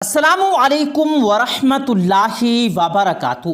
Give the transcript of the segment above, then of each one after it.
السلام علیکم ورحمۃ اللہ وبرکاتہ۔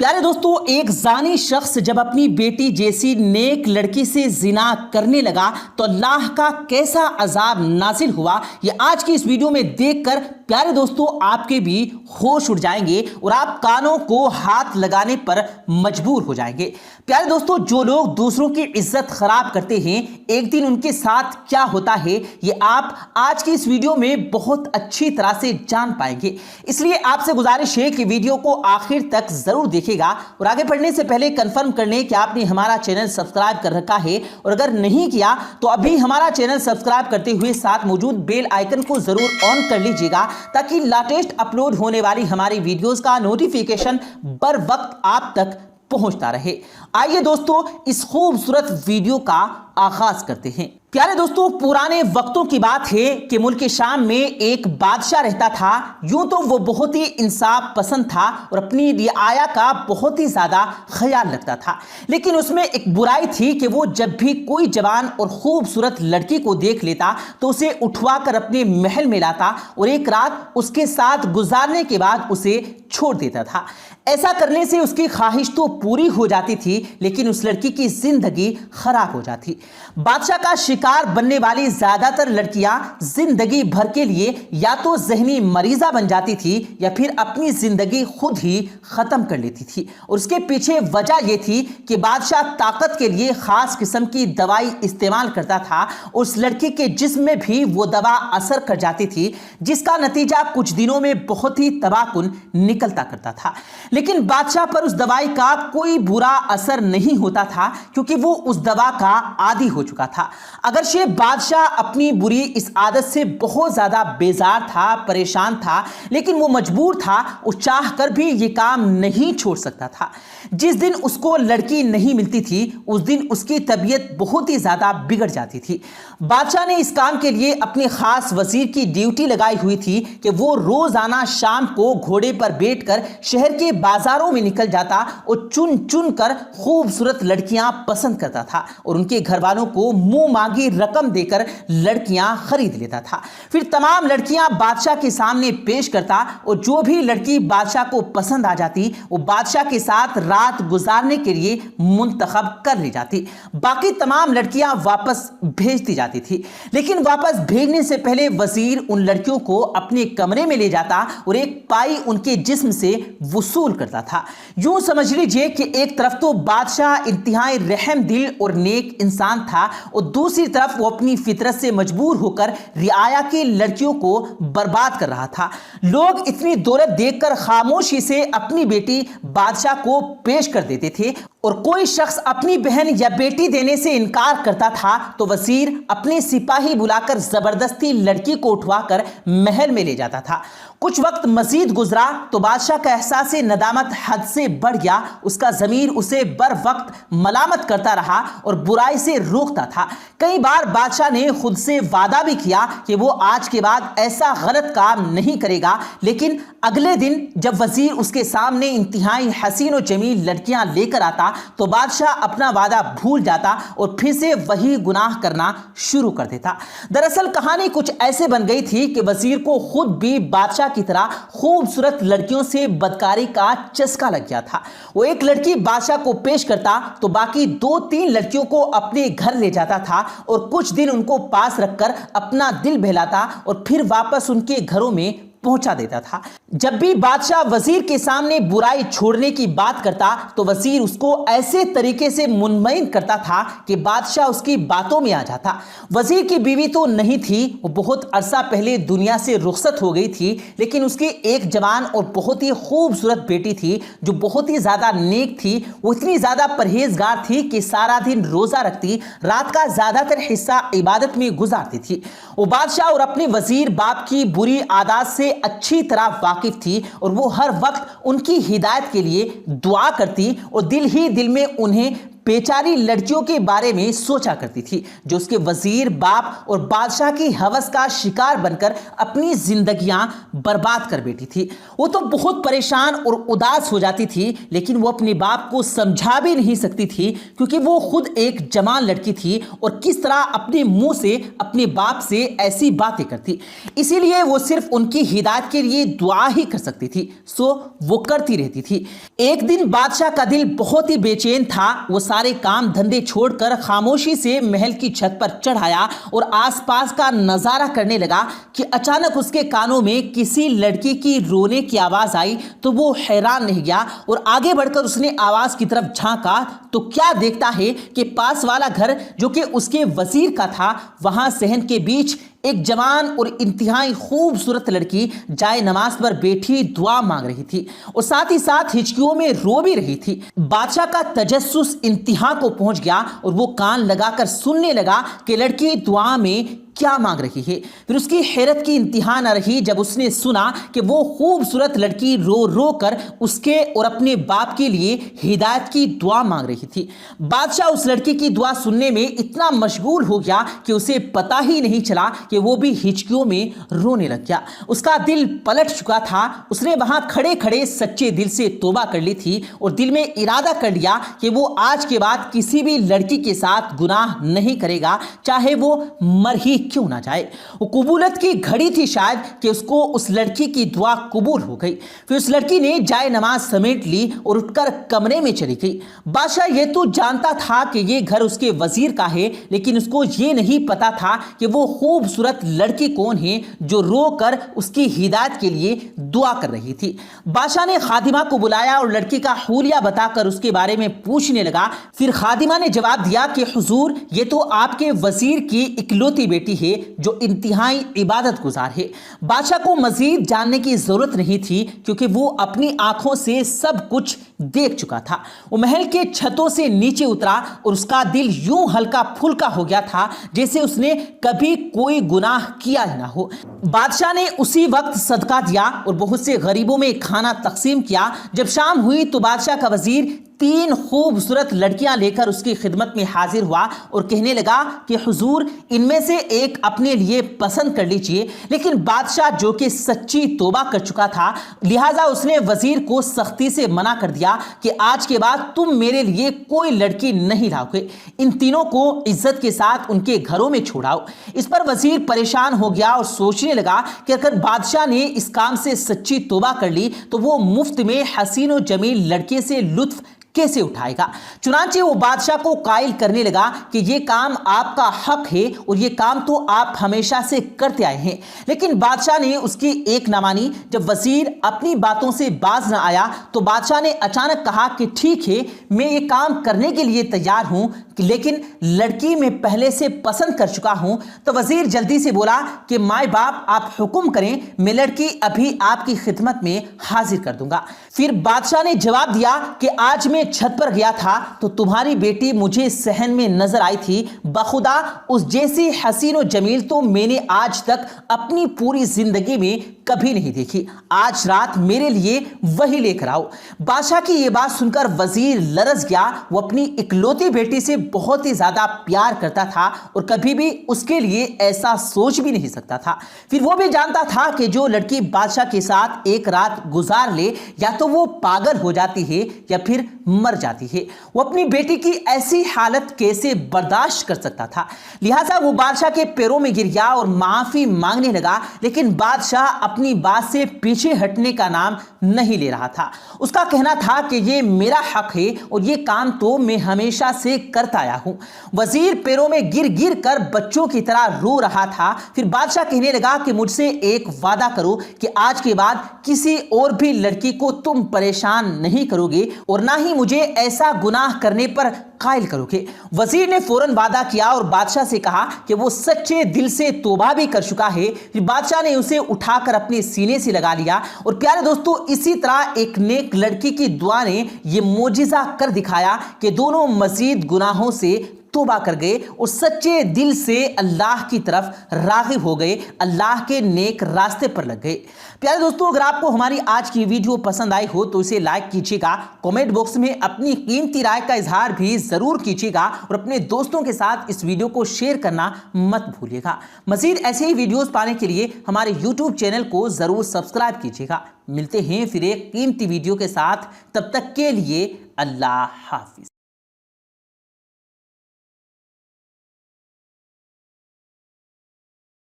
پیارے دوستو، ایک زانی شخص جب اپنی بیٹی جیسی نیک لڑکی سے زنا کرنے لگا تو اللہ کا کیسا عذاب نازل ہوا، یہ آج کی اس ویڈیو میں دیکھ کر پیارے دوستو آپ کے بھی ہوش اڑ جائیں گے اور آپ کانوں کو ہاتھ لگانے پر مجبور ہو جائیں گے۔ پیارے دوستو، جو لوگ دوسروں کی عزت خراب کرتے ہیں ایک دن ان کے ساتھ کیا ہوتا ہے یہ آپ آج کی اس ویڈیو میں بہت اچھی طرح سے جان پائیں گے، اس لیے آپ سے گزارش ہے کہ ویڈیو کو آخر تک ضرور دیکھیں گا اور آگے پڑھنے سے پہلے کنفرم کر لیں کہ آپ نے ہمارا چینل سبسکرائب کر رکھا ہے، اور اگر نہیں کیا تو ابھی ہمارا چینل سبسکرائب کرتے ہوئے ساتھ موجود بیل آئیکن کو ضرور آن کر لیجئے گا تاکہ لیٹسٹ اپلوڈ ہونے والی ہماری ویڈیوز کا نوٹیفیکیشن بر وقت آپ تک پہنچتا رہے۔ آئیے دوستو اس خوبصورت ویڈیو کا آغاز کرتے ہیں۔ پیارے دوستو، پرانے وقتوں کی بات ہے کہ ملک شام میں ایک بادشاہ رہتا تھا۔ یوں تو وہ بہت ہی انصاف پسند تھا اور اپنی رعایا کا بہت ہی زیادہ خیال رکھتا تھا، لیکن اس میں ایک برائی تھی کہ وہ جب بھی کوئی جوان اور خوبصورت لڑکی کو دیکھ لیتا تو اسے اٹھوا کر اپنے محل میں لاتا اور ایک رات اس کے ساتھ گزارنے کے بعد اسے چھوڑ دیتا تھا۔ ایسا کرنے سے اس کی خواہش تو پوری ہو جاتی تھی لیکن اس لڑکی کی زندگی خراب ہو جاتی۔ بادشاہ کا شکار بننے والی زیادہ تر لڑکیاں زندگی بھر کے لیے یا تو ذہنی مریضہ بن جاتی تھی یا پھر اپنی زندگی خود ہی ختم کر لیتی تھی، اور اس کے پیچھے وجہ یہ تھی کہ بادشاہ طاقت کے لیے خاص قسم کی دوائی استعمال کرتا تھا، اس لڑکی کے جسم میں بھی وہ دوا اثر کر جاتی تھی جس کا نتیجہ کچھ دنوں میں بہت ہی تباہ کن نکلتا کرتا تھا۔ لیکن بادشاہ پر اس دوائی کا کوئی برا اثر نہیں ہوتا تھا کیونکہ وہ اس دوا کا عادی ہو چکا تھا۔ اگرچہ بادشاہ اپنی بری اس عادت سے بہت زیادہ بیزار تھا، پریشان تھا، لیکن وہ مجبور تھا، وہ چاہ کر بھی یہ کام نہیں چھوڑ سکتا تھا۔ جس دن اس کو لڑکی نہیں ملتی تھی اس دن اس کی طبیعت بہت ہی زیادہ بگڑ جاتی تھی۔ بادشاہ نے اس کام کے لیے اپنے خاص وزیر کی ڈیوٹی لگائی ہوئی تھی کہ وہ روزانہ شام کو گھوڑے پر بیٹھ کر شہر کے بازاروں میں نکل جاتا اور چن چن کر خوبصورت لڑکیاں پسند کرتا تھا اور ان کے گھر والوں کو منہ مانگی رقم دے کر لڑکیاں خرید لیتا تھا۔ پھر تمام لڑکیاں بادشاہ کے سامنے پیش کرتا اور جو بھی لڑکی بادشاہ کو پسند آ جاتی وہ بادشاہ کے ساتھ رات گزارنے کے لیے منتخب کر لی جاتی، باقی تمام لڑکیاں واپس بھیج دی جاتی تھی۔ لیکن واپس بھیجنے سے پہلے وزیر ان لڑکیوں کو اپنے کمرے میں لے جاتا اور ایک پائی ان کے جسم سے وصول کرتا تھا۔ یوں سمجھ لیجئے کہ ایک طرف تو بادشاہ انتہائی رحم دل اور نیک انسان تھا اور دوسری طرف وہ اپنی فطرت سے مجبور ہو کر رعایا کی لڑکیوں کو برباد کر رہا تھا۔ لوگ اتنی دولت دیکھ کر خاموشی سے اپنی بیٹی بادشاہ کو پیش کر دیتے تھے، اور کوئی شخص اپنی بہن یا بیٹی دینے سے انکار کرتا تھا تو وزیر اپنے سپاہی بلا کر زبردستی لڑکی کو اٹھوا کر محل میں لے جاتا تھا۔ کچھ وقت مزید گزرا تو بادشاہ کا احساس ندامت حد سے بڑھ گیا، اس کا ضمیر اسے بر وقت ملامت کرتا رہا اور برائی سے روکتا تھا۔ کئی بار بادشاہ نے خود سے وعدہ بھی کیا کہ وہ آج کے بعد ایسا غلط کام نہیں کرے گا، لیکن اگلے دن جب وزیر اس کے سامنے انتہائی حسین و جمیل لڑکیاں لے کر آتا تو بادشاہ اپنا وعدہ بھول جاتا اور پھر سے وہی گناہ کرنا شروع کر دیتا۔ دراصل کہانی کچھ ایسے بن گئی تھی کہ وزیر کو خود بھی بادشاہ کی طرح خوبصورت لڑکیوں سے بدکاری کا چسکا لگ گیا تھا۔ وہ ایک لڑکی بادشاہ کو پیش کرتا تو باقی 2-3 لڑکیوں کو اپنے گھر لے جاتا تھا اور کچھ دن ان کو پاس رکھ کر اپنا دل بہلاتا اور پھر واپس ان کے گھروں میں پہنچا دیتا تھا۔ جب بھی بادشاہ وزیر کے سامنے برائی چھوڑنے کی بات کرتا تو وزیر اس کو ایسے طریقے سے منمئن کرتا تھا کہ بادشاہ اس کی باتوں میں آ جاتا۔ وزیر کی بیوی تو نہیں تھی، وہ بہت عرصہ پہلے دنیا سے رخصت ہو گئی تھی، لیکن اس کی ایک جوان اور بہت ہی خوبصورت بیٹی تھی جو بہت ہی زیادہ نیک تھی۔ وہ اتنی زیادہ پرہیزگار تھی کہ سارا دن روزہ رکھتی، رات کا زیادہ تر حصہ عبادت میں گزارتی تھی۔ وہ بادشاہ اور اپنے وزیر باپ کی بری عادات سے اچھی طرح واقف تھی اور وہ ہر وقت ان کی ہدایت کے لیے دعا کرتی اور دل ہی دل میں انہیں بیچاری لڑکیوں کے بارے میں سوچا کرتی تھی جو اس کے وزیر باپ اور بادشاہ کی ہوس کا شکار بن کر اپنی زندگیاں برباد کر بیٹھی تھی۔ وہ تو بہت پریشان اور اداس ہو جاتی تھی، لیکن وہ اپنے باپ کو سمجھا بھی نہیں سکتی تھی کیونکہ وہ خود ایک جوان لڑکی تھی اور کس طرح اپنے منہ سے اپنے باپ سے ایسی باتیں کرتی۔ اسی لیے وہ صرف ان کی ہدایت کے لیے دعا ہی کر سکتی تھی، سو وہ کرتی رہتی تھی۔ ایک دن بادشاہ کا دل بہت ہی بے چین تھا۔ وہ سارے کام دھندے چھوڑ کر خاموشی سے محل کی چھت پر چڑھ آیا اور آس پاس کا نظارہ کرنے لگا کہ اچانک اس کے کانوں میں کسی لڑکی کی رونے کی آواز آئی تو وہ حیران رہ گیا اور آگے بڑھ کر اس نے آواز کی طرف جھانکا تو کیا دیکھتا ہے کہ پاس والا گھر جو کہ اس کے وزیر کا تھا، وہاں صحن کے بیچ ایک جوان اور انتہائی خوبصورت لڑکی جائے نماز پر بیٹھی دعا مانگ رہی تھی اور ساتھ ہی ساتھ ہچکیوں میں رو بھی رہی تھی۔ بادشاہ کا تجسس انتہا کو پہنچ گیا اور وہ کان لگا کر سننے لگا کہ لڑکی دعا میں کیا مانگ رہی ہے۔ پھر اس کی حیرت کی انتہا نہ رہی جب اس نے سنا کہ وہ خوبصورت لڑکی رو رو کر اس کے اور اپنے باپ کے لیے ہدایت کی دعا مانگ رہی تھی۔ بادشاہ اس لڑکی کی دعا سننے میں اتنا مشغول ہو گیا کہ اسے پتہ ہی نہیں چلا کہ وہ بھی ہچکیوں میں رونے لگ گیا۔ اس کا دل پلٹ چکا تھا۔ اس نے وہاں کھڑے کھڑے سچے دل سے توبہ کر لی تھی اور دل میں ارادہ کر لیا کہ وہ آج کے بعد کسی بھی لڑکی کے ساتھ گناہ نہیں کرے گا، چاہے وہ مر ہی کیوں نہ جائے۔ وہ قبولت کی گھڑی تھی شاید کہ اس کو اس لڑکی کی دعا قبول ہو گئی۔ پھر اس لڑکی نے جائے نماز سمیٹ لی اور اٹھ کر کمرے میں چلی گئی۔ بادشاہ یہ تو جانتا تھا کہ یہ گھر اس کے وزیر کا ہے، لیکن اس کو یہ نہیں پتا تھا کہ وہ خوبصورت لڑکی کون ہے جو رو کر اس کی ہدایت کے لیے دعا کر رہی تھی۔ بادشاہ نے خادمہ کو بلایا اور لڑکی کا حولیہ بتا کر اس کے بارے میں پوچھنے لگا۔ پھر خادمہ نے جواب دیا کہ حضور، یہ تو آپ کے وزیر کی اکلوتی بیٹی ہے جو انتہائی عبادت گزار ہے۔ بادشاہ کو مزید جاننے کی ضرورت نہیں تھی کیونکہ وہ اپنی آنکھوں سے سب کچھ دیکھ چکا تھا۔ وہ محل کے چھتوں سے نیچے اترا اور اس کا دل یوں ہلکا پھلکا ہو گیا تھا جیسے اس نے کبھی کوئی گناہ کیا ہی نہ ہو۔ بادشاہ نے اسی وقت صدقہ دیا اور بہت سے غریبوں میں کھانا تقسیم کیا۔ جب شام ہوئی تو بادشاہ کا وزیر 3 خوبصورت لڑکیاں لے کر اس کی خدمت میں حاضر ہوا اور کہنے لگا کہ حضور، ان میں سے ایک اپنے لیے پسند کر لیجئے۔ لیکن بادشاہ جو کہ سچی توبہ کر چکا تھا، لہٰذا اس نے وزیر کو سختی سے منع کر دیا کہ آج کے بعد تم میرے لیے کوئی لڑکی نہیں لاؤ گے، ان تینوں کو عزت کے ساتھ ان کے گھروں میں چھوڑاؤ۔ اس پر وزیر پریشان ہو گیا اور سوچنے لگا کہ اگر بادشاہ نے اس کام سے سچی توبہ کر لی تو وہ مفت میں حسین و جمیل لڑکے سے لطف کیسے اٹھائے گا۔ چنانچہ وہ بادشاہ کو قائل کرنے لگا کہ یہ کام آپ کا حق ہے اور یہ کام تو آپ ہمیشہ سے کرتے آئے ہیں۔ لیکن بادشاہ نے اس کی ایک نہ مانی۔ جب وزیر اپنی باتوں سے باز نہ آیا تو بادشاہ نے اچانک کہا کہ ٹھیک ہے، میں یہ کام کرنے کے لیے تیار ہوں، لیکن لڑکی میں پہلے سے پسند کر چکا ہوں۔ تو وزیر جلدی سے بولا کہ مائے باپ آپ حکم کریں، میں لڑکی ابھی آپ کی خدمت میں حاضر کر دوں گا۔ پھر بادشاہ نے جواب دیا کہ آج میں چھت پر گیا تھا تو تمہاری بیٹی مجھے صحن میں نظر آئی تھی، بخدا اس جیسی حسین و جمیل تو میں نے آج تک اپنی پوری زندگی میں کبھی نہیں دیکھی۔ آج رات میرے لیے وہی لے کر آؤ۔ بادشاہ کی یہ بات سن کر وزیر لرز گیا۔ وہ اپنی اکلوتی بیٹی سے بہت ہی زیادہ پیار کرتا تھا اور کبھی بھی اس کے لیے ایسا سوچ بھی نہیں سکتا تھا۔ پھر وہ بھی جانتا تھا کہ جو لڑکی بادشاہ کے ساتھ ایک رات گزار لے یا تو وہ پاگل ہو جاتی ہے یا پھر مر جاتی ہے۔ وہ اپنی بیٹی کی ایسی حالت کیسے برداشت کر سکتا تھا؟ لہٰذا وہ بادشاہ کے پیروں میں گر گیا اور معافی مانگنے لگا، لیکن بادشاہ اپنی بات سے پیچھے ہٹنے کا نام نہیں لے رہا تھا۔ اس کا کہنا تھا کہ یہ میرا حق ہے اور یہ کام تو میں ہمیشہ سے کرتا آیا ہوں۔ وزیر پیروں میں گر گر کر بچوں کی طرح رو رہا تھا۔ پھر بادشاہ کہنے لگا کہ مجھ سے ایک وعدہ کرو کہ آج کے بعد کسی اور بھی لڑکی کو تم پریشان نہیں کرو گے اور نہ ہی مجھے ایسا گناہ کرنے پر قائل کرو گے۔ وزیر نے فوراً وعدہ کیا اور بادشاہ سے کہا کہ وہ سچے دل سے توبہ بھی کر چکا ہے۔ پھر بادشاہ نے اسے اٹھا کر اپنے سینے سے لگا لیا اور پیارے دوستو، اسی طرح ایک نیک لڑکی کی دعا نے یہ معجزہ کر دکھایا کہ دونوں مزید گناہوں سے توبہ کر گئے اور سچے دل سے اللہ کی طرف راغب ہو گئے، اللہ کے نیک راستے پر لگ گئے۔ پیارے دوستو، اگر آپ کو ہماری آج کی ویڈیو پسند آئی ہو تو اسے لائک کیجیے گا، کومنٹ باکس میں اپنی قیمتی رائے کا اظہار بھی ضرور کیجیے گا اور اپنے دوستوں کے ساتھ اس ویڈیو کو شیئر کرنا مت بھولیے گا۔ مزید ایسے ہی ویڈیوز پانے کے لیے ہمارے یوٹیوب چینل کو ضرور سبسکرائب کیجیے گا۔ ملتے ہیں پھر ایک قیمتی ویڈیو کے ساتھ، تب تک کے لیے اللہ حافظ۔